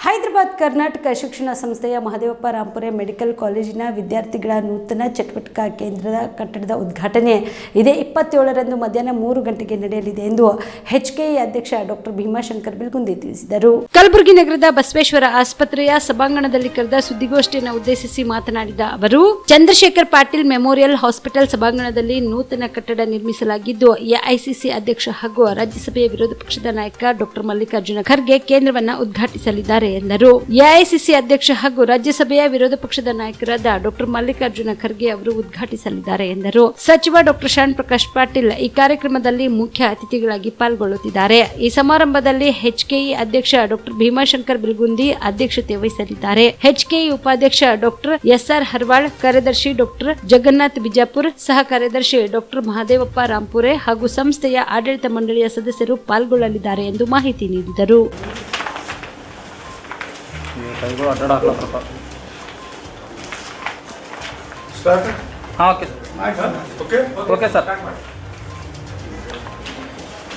ಹೈದರಾಬಾದ್ ಕರ್ನಾಟಕ ಶಿಕ್ಷಣ ಸಂಸ್ಥೆಯ ಮಹದೇವಪ್ಪ ರಾಂಪುರೆ ಮೆಡಿಕಲ್ ಕಾಲೇಜಿನ ವಿದ್ಯಾರ್ಥಿಗಳ ನೂತನ ಚಟುವಟಿಕಾ ಕೇಂದ್ರದ ಕಟ್ಟಡದ ಉದ್ಘಾಟನೆ ಇದೇ 27ರಂದು ಮಧ್ಯಾಹ್ನ 3 ಗಂಟೆಗೆ ನಡೆಯಲಿದೆ ಎಂದು HKE ಅಧ್ಯಕ್ಷ ಡಾಕ್ಟರ್ ಭೀಮಾಶಂಕರ್ ಬಿಲ್ಗುಂದಿ ತಿಳಿಸಿದರು. ಕಲಬುರಗಿ ನಗರದ ಬಸವೇಶ್ವರ ಆಸ್ಪತ್ರೆಯ ಸಭಾಂಗಣದಲ್ಲಿ ಕರೆದ ಸುದ್ದಿಗೋಷ್ಠಿಯನ್ನು ಉದ್ದೇಶಿಸಿ ಮಾತನಾಡಿದ ಅವರು, ಚಂದ್ರಶೇಖರ್ ಪಾಟೀಲ್ ಮೆಮೋರಿಯಲ್ ಹಾಸ್ಪಿಟಲ್ ಸಭಾಂಗಣದಲ್ಲಿ ನೂತನ ಕಟ್ಟಡ ನಿರ್ಮಿಸಲಾಗಿದ್ದು, AICC ಅಧ್ಯಕ್ಷ ಹಾಗೂ ರಾಜ್ಯಸಭೆಯ ವಿರೋಧ ಪಕ್ಷದ ನಾಯಕ ಡಾಕ್ಟರ್ ಮಲ್ಲಿಕಾರ್ಜುನ ಖರ್ಗೆ ಕೇಂದ್ರವನ್ನು ಉದ್ಘಾಟಿಸಲಿದ್ದಾರೆ ಎಂದರು. AICC ಅಧ್ಯಕ್ಷ ಹಾಗೂ ರಾಜ್ಯಸಭೆಯ ವಿರೋಧ ಪಕ್ಷದ ನಾಯಕರಾದ ಡಾಕ್ಟರ್ ಮಲ್ಲಿಕಾರ್ಜುನ ಖರ್ಗೆ ಅವರು ಉದ್ಘಾಟಿಸಲಿದ್ದಾರೆ ಎಂದರು. ಸಚಿವ ಡಾಕ್ಟರ್ ಶರಣ್ ಪ್ರಕಾಶ್ ಪಾಟೀಲ್ ಈ ಕಾರ್ಯಕ್ರಮದಲ್ಲಿ ಮುಖ್ಯ ಅತಿಥಿಗಳಾಗಿ ಪಾಲ್ಗೊಳ್ಳುತ್ತಿದ್ದಾರೆ. ಈ ಸಮಾರಂಭದಲ್ಲಿ HKE ಅಧ್ಯಕ್ಷ ಡಾಕ್ಟರ್ ಭೀಮಾಶಂಕರ್ ಬಿಲ್ಗುಂದಿ ಅಧ್ಯಕ್ಷತೆ ವಹಿಸಲಿದ್ದಾರೆ. HKE ಉಪಾಧ್ಯಕ್ಷ ಡಾಕ್ಟರ್ SR ಹರ್ವಾಳ್, ಕಾರ್ಯದರ್ಶಿ ಡಾಕ್ಟರ್ ಜಗನ್ನಾಥ್ ಬಿಜಾಪುರ್, ಸಹ ಕಾರ್ಯದರ್ಶಿ ಡಾಕ್ಟರ್ ಮಹದೇವಪ್ಪ ರಾಂಪುರೆ ಹಾಗೂ ಸಂಸ್ಥೆಯ ಆಡಳಿತ ಮಂಡಳಿಯ ಸದಸ್ಯರು ಪಾಲ್ಗೊಳ್ಳಲಿದ್ದಾರೆ ಎಂದು ಮಾಹಿತಿ ನೀಡಿದರು.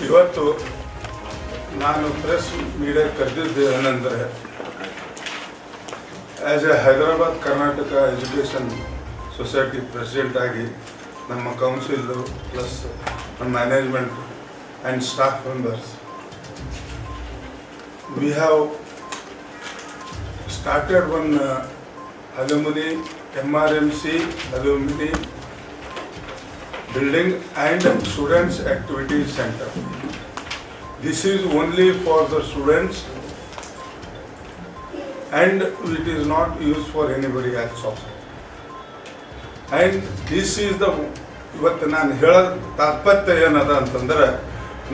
ಇವತ್ತು ನಾನು ಪ್ರೆಸ್ ಮೀಡಿಯಾ ಕರೆದಿದ್ದು ಏನಂದರೆ, as A Hyderabad Karnataka education society president ಆಗಿ ನಮ್ಮ ಕೌನ್ಸಿಲ್ ಪ್ಲಸ್ ನಮ್ಮ management and staff members we have started one alumni MRMC alumni building and students activity center. This is only for the students and it is not used for anybody else also. And this is the ಇವತ್ತು ನಾನು ಹೇಳೋ ತಾತ್ಪರ್ಯ ಏನದ ಅಂತಂದ್ರೆ,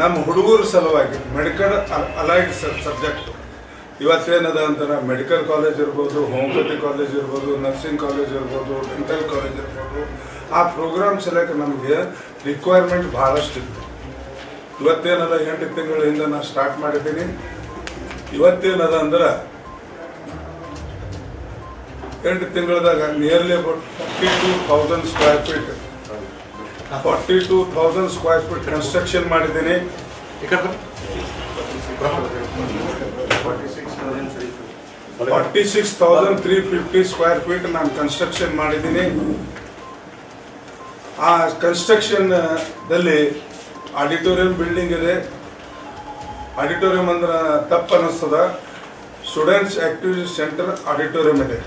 ನಮ್ಮ ಹುಡುಗರ ಸಲುವಾಗಿ medical allied subject ಇವತ್ತೇನದ ಅಂತಾರೆ, ಮೆಡಿಕಲ್ ಕಾಲೇಜ್ ಇರ್ಬೋದು, ಹೋಮಿಯೋಪತಿ ಕಾಲೇಜ್ ಇರ್ಬೋದು, ನರ್ಸಿಂಗ್ ಕಾಲೇಜ್ ಇರ್ಬೋದು, ಡೆಂಟಲ್ ಕಾಲೇಜ್ ಇರ್ಬೋದು, ಆ ಪ್ರೋಗ್ರಾಮ್ಸ್ ಎಲ್ಲ ನಮಗೆ ರಿಕ್ವೈರ್ಮೆಂಟ್ ಭಾಳಷ್ಟಿತ್ತು. ಇವತ್ತೇನದ 8 ತಿಂಗಳ ಹಿಂದೆ ನಾನು ಸ್ಟಾರ್ಟ್ ಮಾಡಿದ್ದೀನಿ. ಇವತ್ತೇನದ ಅಂದ್ರೆ 8 ತಿಂಗಳದಾಗ nearly about 42,000 square feet 42,000 square feet construction ಮಾಡಿದ್ದೀನಿ. 46,350 ಸ್ಕ್ವೇರ್ ಫೀಟ್ ನಾನು ಕನ್ಸ್ಟ್ರಕ್ಷನ್ ಮಾಡಿದ್ದೀನಿ. ಆ ಕನ್ಸ್ಟ್ರಕ್ಷನ್ದಲ್ಲಿ ಆಡಿಟೋರಿಯಂ ಬಿಲ್ಡಿಂಗ್ ಇದೆ. ಆಡಿಟೋರಿಯಂ ಅಂದ್ರೆ ತಪ್ಪು ಅನ್ನಿಸ್ತದ. ಸ್ಟೂಡೆಂಟ್ಸ್ ಆಕ್ಟಿವಿಟಿ ಸೆಂಟರ್ ಆಡಿಟೋರಿಯಂ ಇದೆ.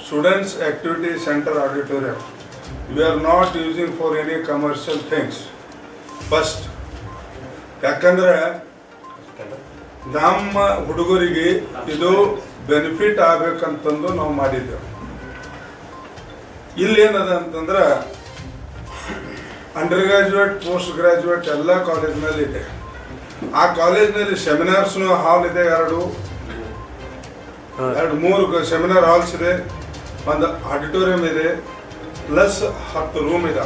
Students activity centre auditorium we are not using for any commercial things first. ಯಾಕಂದ್ರೆ ನಮ್ಮ ಹುಡುಗರಿಗೆ ಇದು ಬೆನಿಫಿಟ್ ಆಗಬೇಕಂತಂದು ನಾವು ಮಾಡಿದ್ದೆವು. ಇಲ್ಲೇನದ ಅಂತಂದ್ರೆ ಅಂಡರ್ ಗ್ರಾಜ್ಯುಯೇಟ್, ಪೋಸ್ಟ್ ಗ್ರಾಜ್ಯುಯೇಟ್ ಎಲ್ಲ ಕಾಲೇಜ್ನಲ್ಲಿ ಇದೆ. ಆ ಕಾಲೇಜ್ನಲ್ಲಿ ಸೆಮಿನಾರ್ಸ್ನು ಹಾಲ್ ಇದೆ, 3 ಸೆಮಿನಾರ್ ಹಾಲ್ಸ್ ಇದೆ, ಒಂದು ಆಡಿಟೋರಿಯಂ ಇದೆ, ಪ್ಲಸ್ 10 ರೂಮ್ ಇದೆ.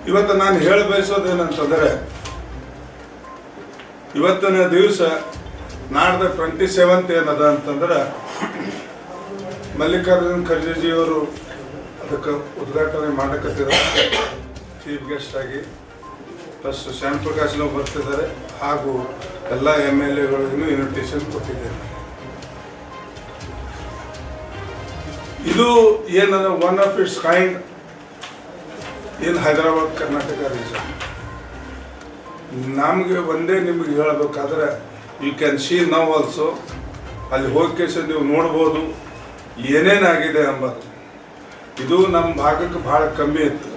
ಇವತ್ತು ನಾನು ಹೇಳ ಬಯಸೋದೇನಂತಂದರೆ, ಇವತ್ತಿನ ದಿವಸ ನಾಡ್ದ 27th ಏನದ ಅಂತಂದ್ರೆ, ಮಲ್ಲಿಕಾರ್ಜುನ್ ಖರ್ಗೆಜಿಯವರು ಅದಕ್ಕೆ ಉದ್ಘಾಟನೆ ಮಾಡಕತ್ತಿದ್ದಾರೆ ಚೀಫ್ ಗೆಸ್ಟ್ ಆಗಿ. ಪ್ಲಸ್ ಶರಣ್ ಪ್ರಕಾಶ್ನವ್ರು ಬರ್ತಿದ್ದಾರೆ ಹಾಗೂ ಎಲ್ಲ MLAಗಳಿಗೂ ಇನ್ವಿಟೇಷನ್ ಕೊಟ್ಟಿದ್ದೇನೆ. ಇದು ಏನದ one of its kind in Hyderabad Karnataka region. ನಮಗೆ ಒಂದೇ ನಿಮಗೆ ಹೇಳಬೇಕಾದ್ರೆ, you can see now also, ಅಲ್ಲಿ ಹೋಗಿ ನೀವು ನೋಡ್ಬೋದು ಏನೇನಾಗಿದೆ ಎಂಬುದು. ಇದು ನಮ್ಮ ಭಾಗಕ್ಕೆ ಭಾಳ ಕಮ್ಮಿ ಇತ್ತು.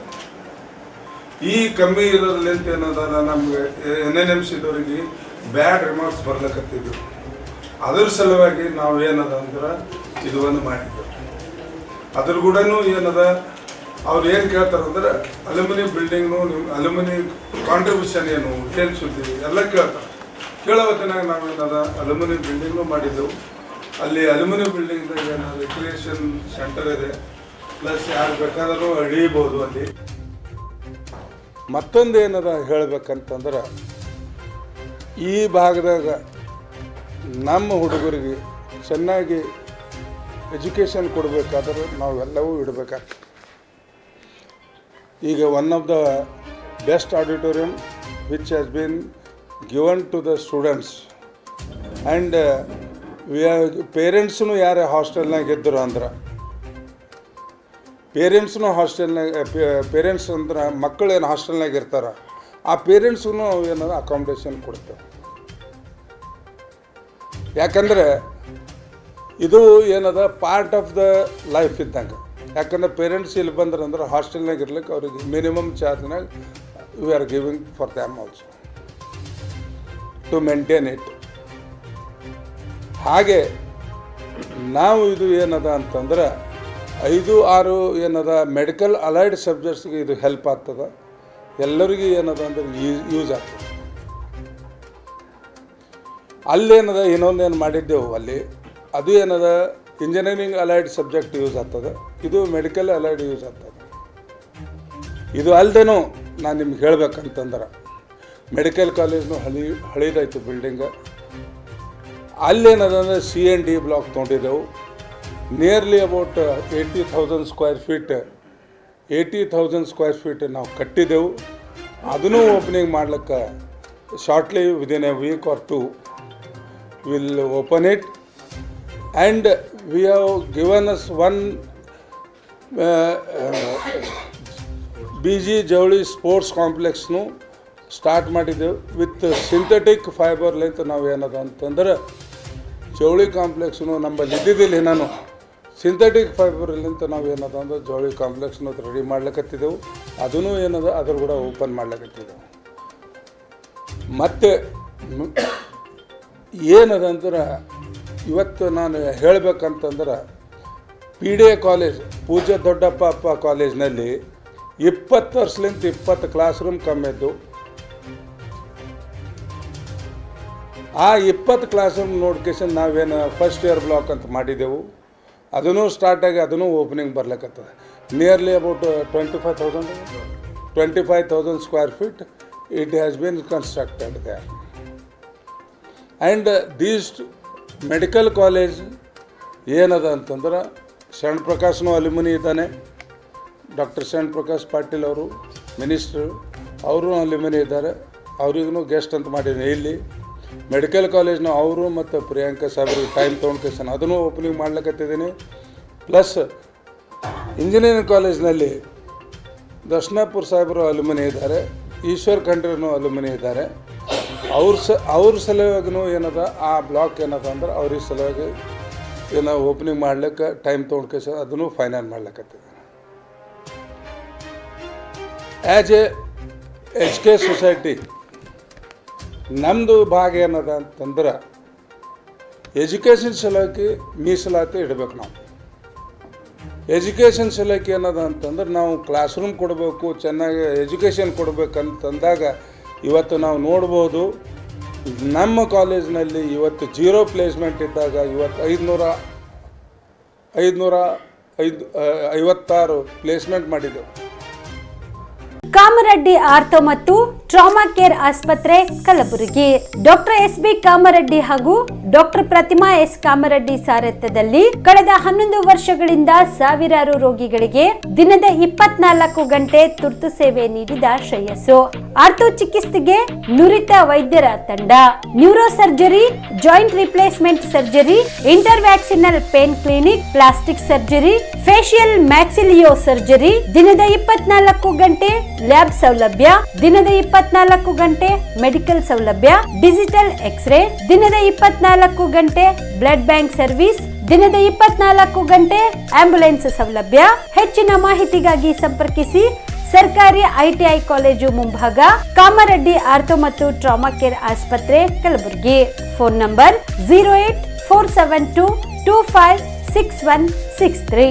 ಈ ಕಮ್ಮಿ ಇರೋದ್ರಿಂದ ಏನದ, ನಮಗೆ NNMC ದವರಿಗೆ ಬ್ಯಾಡ್ ರಿಮಾರ್ಕ್ಸ್ ಬರ್ಲಕತ್ತಿದ್ವು. ಅದ್ರ ಸಲುವಾಗಿ ನಾವು ಏನದ ಅಂದ್ರೆ ಇದು ಒಂದು ಮಾಡಿದ್ದೆವು. ಅದ್ರ ಕೂಡ ಏನದ, ಅವ್ರು ಏನು ಕೇಳ್ತಾರಂದ್ರೆ, ಅಲ್ಯುಮಿನಿ ಬಿಲ್ಡಿಂಗ್ನು ನಿಮ್ಮ ಅಲ್ಯುಮಿನಿ ಕಾಂಟ್ರಿಬ್ಯೂಷನ್ ಏನು ಸುದ್ದಿ ಎಲ್ಲ ಕೇಳ್ತಾರೆ. ಕೇಳೋ ಹೊತ್ತಿನಾಗ ನಾವೇನದ ಅಲ್ಯುಮಿನಿ ಬಿಲ್ಡಿಂಗ್ನು ಮಾಡಿದ್ದೆವು. ಅಲ್ಲಿ ಅಲ್ಯುಮಿನಿ ಬಿಲ್ಡಿಂಗ್ದಾಗ ಏನದ ರಿಕ್ರಿಯೇಷನ್ ಸೆಂಟರ್ ಇದೆ, ಪ್ಲಸ್ ಯಾರು ಬೇಕಾದರೂ ಅಡಿಬೋದು ಅಲ್ಲಿ. ಮತ್ತೊಂದು ಏನದ ಹೇಳ್ಬೇಕಂತಂದ್ರೆ, ಈ ಭಾಗದಾಗ ನಮ್ಮ ಹುಡುಗರಿಗೆ ಚೆನ್ನಾಗಿ ಎಜುಕೇಷನ್ ಕೊಡಬೇಕಾದ್ರೆ ನಾವೆಲ್ಲವೂ ಇಡಬೇಕಾಗ್ತದೆ. ಈಗ one of the best auditorium which has been given to the students. And we are ಪೇರೆಂಟ್ಸ್ನು ಯಾರು ಹಾಸ್ಟೆಲ್ನಾಗ ಇದ್ದರು ಅಂದ್ರೆ ಪೇರೆಂಟ್ಸ್ ಅಂದ್ರೆ ಮಕ್ಕಳು ಏನು ಹಾಸ್ಟೆಲ್ನಾಗ ಇರ್ತಾರೆ ಆ ಪೇರೆಂಟ್ಸ್ಗೂ ನಾವು ಏನಾದ್ರು ಅಕಾಮಿಡೇಷನ್ ಕೊಡ್ತೇವೆ. ಯಾಕಂದರೆ ಇದು ಏನದ ಪಾರ್ಟ್ ಆಫ್ ದ ಲೈಫ್ ಇದ್ದಂಗೆ. ಯಾಕಂದ್ರೆ ಪೇರೆಂಟ್ಸ್ ಇಲ್ಲಿ ಬಂದ್ರಂದ್ರೆ ಹಾಸ್ಟೆಲ್ನಾಗ ಇರ್ಲಿಕ್ಕೆ ಅವ್ರಿಗೆ ಮಿನಿಮಮ್ ಚಾರ್ಜ್ನಾಗ we are giving for them also to maintain it. ಹಾಗೆ ನಾವು ಇದು ಏನದ ಅಂತಂದ್ರೆ 5-6 ಏನದ ಮೆಡಿಕಲ್ ಅಲೈಡ್ ಸಬ್ಜೆಕ್ಟ್ಸ್ಗೆ ಇದು ಹೆಲ್ಪ್ ಆಗ್ತದೆ. ಎಲ್ಲರಿಗೂ ಏನದ ಅಂದ್ರೆ ಯೂಸ್ ಆಗ್ತದೆ. ಅಲ್ಲೇನದ ಇನ್ನೊಂದೇನು ಮಾಡಿದ್ದೆವು ಅಲ್ಲಿ, ಅದು ಏನದ ಇಂಜಿನಿಯರಿಂಗ್ ಅಲೈಡ್ ಸಬ್ಜೆಕ್ಟ್ ಯೂಸ್ ಆಗ್ತದೆ, ಇದು ಮೆಡಿಕಲ್ ಅಲೈಡ್ ಯೂಸ್ ಆಗ್ತದೆ. ಇದು ಅಲ್ಲದೇನೂ ನಾನು ನಿಮ್ಗೆ ಹೇಳ್ಬೇಕಂತಂದ್ರೆ ಮೆಡಿಕಲ್ ಕಾಲೇಜ್ನು ಹಳಿದಾಯ್ತು ಬಿಲ್ಡಿಂಗ್. ಅಲ್ಲೇನದಂದ್ರೆ C&D ಬ್ಲಾಕ್ ತೊಗೊಂಡಿದ್ದೆವು. ನಿಯರ್ಲಿ ಅಬೌಟ್ 80,000 ಸ್ಕ್ವೇರ್ ಫೀಟ್ ನಾವು ಕಟ್ಟಿದ್ದೆವು. ಅದನ್ನು ಓಪನಿಂಗ್ ಮಾಡ್ಲಿಕ್ಕೆ shortly within a week or 2 will open it. And we have given us one BG ಜವಳಿ ಸ್ಪೋರ್ಟ್ಸ್ ಕಾಂಪ್ಲೆಕ್ಸ್ನು ಸ್ಟಾರ್ಟ್ ಮಾಡಿದ್ದೆವು ವಿತ್ ಸಿಂಥೆಟಿಕ್ ಫೈಬರ್ಲಿಂತ. ನಾವು ಏನದ ಅಂತಂದ್ರೆ ಜವಳಿ ಕಾಂಪ್ಲೆಕ್ಸ್ನು ನಮ್ಮಲ್ಲಿ ಇದ್ದಿದ್ದಿಲ್ಲ, ನಾನು ಸಿಂಥೆಟಿಕ್ ಫೈಬರ್ಲಿಂತ ನಾವು ಏನದ ಅಂದ್ರೆ ಜವಳಿ ಕಾಂಪ್ಲೆಕ್ಸ್ನು ರೆಡಿ ಮಾಡ್ಲಿಕ್ಕತ್ತಿದ್ದೆವು. ಅದೂ ಏನದ ಅದ್ರ ಕೂಡ ಓಪನ್ ಮಾಡ್ಲಿಕ್ಕತ್ತಿದ್ದೆವು. ಮತ್ತು ಏನದ ಅಂದ್ರೆ ಇವತ್ತು ನಾನು ಹೇಳಬೇಕಂತಂದ್ರೆ PDA ಕಾಲೇಜ್ ಪೂಜ್ಯ ದೊಡ್ಡಪ್ಪ ಅಪ್ಪ ಕಾಲೇಜ್ನಲ್ಲಿ 20 ವರ್ಷಲಿಂದ 20 ಕ್ಲಾಸ್ ರೂಮ್ ಕಮ್ಮಿ ಇದ್ದು. ಆ 20 ಕ್ಲಾಸ್ ರೂಮ್ ನೋಡ್ಕೇಶನ್ ನಾವೇನು ಫಸ್ಟ್ ಇಯರ್ ಬ್ಲಾಕ್ ಅಂತ ಮಾಡಿದೆವು. ಅದೂ ಸ್ಟಾರ್ಟಾಗಿ ಅದೂ ಓಪನಿಂಗ್ ಬರ್ಲಿಕ್ಕತ್ತದ. Nearly about 25,000 square feet it has been constructed there. And these medical college ಏನದ ಅಂತಂದ್ರೆ ಶರಣ ಪ್ರಕಾಶ್ನೂ ಅಲ್ಯುಮಿನಿ ಇದ್ದಾನೆ. ಡಾಕ್ಟರ್ ಶರಣ ಪ್ರಕಾಶ್ ಪಾಟೀಲ್ ಅವರು ಮಿನಿಸ್ಟ್ರು, ಅವರು ಅಲ್ಯುಮಿನಿ ಇದ್ದಾರೆ. ಅವ್ರಿಗೂ ಗೆಸ್ಟ್ ಅಂತ ಮಾಡಿದ್ದೀನಿ ಇಲ್ಲಿ. ಮೆಡಿಕಲ್ ಕಾಲೇಜ್ನ ಅವರು ಮತ್ತು ಪ್ರಿಯಾಂಕಾ ಸಾಹೇಬ್ರಿಗೆ ಟೈಮ್ ತೊಗೊಂಡ್ಕೇಸನ್ ಅದನ್ನು ಓಪನಿಂಗ್ ಮಾಡ್ಲಿಕ್ಕತ್ತಿದ್ದೀನಿ. ಪ್ಲಸ್ ಇಂಜಿನಿಯರಿಂಗ್ ಕಾಲೇಜ್ನಲ್ಲಿ ದರ್ಶನಾಪುರ ಸಾಹೇಬರು ಅಲ್ಯುಮಿನಿ ಇದ್ದಾರೆ, ಈಶ್ವರ್ ಖಂಡ್ರೆನೂ ಅಲ್ಯುಮಿನಿ ಇದ್ದಾರೆ. ಅವ್ರ ಸಲುವಾಗಿನೂ ಏನದ ಆ ಬ್ಲಾಕ್ ಏನದ ಅಂದ್ರೆ ಅವ್ರಿಗೆ ಸಲುವಾಗಿ ಏನೋ ಓಪನಿಂಗ್ ಮಾಡ್ಲಿಕ್ಕೆ ಟೈಮ್ ತೊಗೊಂಡ್ಕೇಸನ್ ಅದನ್ನು ಫೈನಲ್ ಮಾಡ್ಲಿಕ್ಕತ್ತಿದ್ದೀನಿ. ಆ್ಯಸ್ ಎ HK ಸೊಸೈಟಿ ನಮ್ಮದು ಭಾಗ ಏನದ ಅಂತಂದ್ರೆ ಎಜುಕೇಷನ್ ಸಲುವಾಗಿ ಮೀಸಲಾತಿ ಇಡಬೇಕು. ನಾವು ಎಜುಕೇಷನ್ ಸಲುವಾಗಿ ಏನದ ಅಂತಂದ್ರೆ ನಾವು ಕ್ಲಾಸ್ ರೂಮ್ ಕೊಡಬೇಕು, ಚೆನ್ನಾಗಿ ಎಜುಕೇಷನ್ ಕೊಡಬೇಕಂತಂದಾಗ ಇವತ್ತು ನಾವು ನೋಡ್ಬೋದು ನಮ್ಮ ಕಾಲೇಜ್ನಲ್ಲಿ ಇವತ್ತು 0 ಪ್ಲೇಸ್ಮೆಂಟ್ ಇದ್ದಾಗ ಇವತ್ತು 556 ಪ್ಲೇಸ್ಮೆಂಟ್ ಮಾಡಿದ್ದೆವು. ಕಾಮರೆಡ್ಡಿ ಆರ್ಥೋ ಮತ್ತು ಟ್ರಾಮಾ ಕೇರ್ ಆಸ್ಪತ್ರೆ ಕಲಬುರಗಿ. ಡಾಕ್ಟರ್ SB ಕಾಮರೆಡ್ಡಿ ಹಾಗೂ ಡಾಕ್ಟರ್ ಪ್ರತಿಮಾ S ಕಾಮರೆಡ್ಡಿ ಸಾರಥ್ಯದಲ್ಲಿ ಕಳೆದ 11 ವರ್ಷಗಳಿಂದ ಸಾವಿರಾರು ರೋಗಿಗಳಿಗೆ ದಿನದ 24 ಗಂಟೆ ತುರ್ತು ಸೇವೆ ನೀಡಿದ ಶ್ರೇಯಸ್ಸು. ಆರ್ಥೋ ಚಿಕಿತ್ಸೆಗೆ ನುರಿತ ವೈದ್ಯರ ತಂಡ, neuro surgery, joint replacement surgery, interventional pain clinic, plastic surgery, facial maxillo surgery, ದಿನದ 24 ಗಂಟೆ ಲ್ಯಾಬ್ ಸೌಲಭ್ಯ, ದಿನದ 24 ಗಂಟೆ ಮೆಡಿಕಲ್ ಸೌಲಭ್ಯ, ಡಿಜಿಟಲ್ ಎಕ್ಸ್ರೇ, ದಿನದ 24 ಗಂಟೆ ಬ್ಲಡ್ ಬ್ಯಾಂಕ್ ಸರ್ವಿಸ್, ದಿನದ 24 ಗಂಟೆ ಆಂಬ್ಯುಲೆನ್ಸ್ ಸೌಲಭ್ಯ. ಹೆಚ್ಚಿನ ಮಾಹಿತಿಗಾಗಿ ಸಂಪರ್ಕಿಸಿ ಸರ್ಕಾರಿ ITI ಕಾಲೇಜು ಮುಂಭಾಗ, ಕಾಮರೆಡ್ಡಿ ಆರ್ಥೋ ಮತ್ತು ಟ್ರಾಮಾ ಕೇರ್ ಆಸ್ಪತ್ರೆ ಕಲಬುರಗಿ. Phone number 084722566163.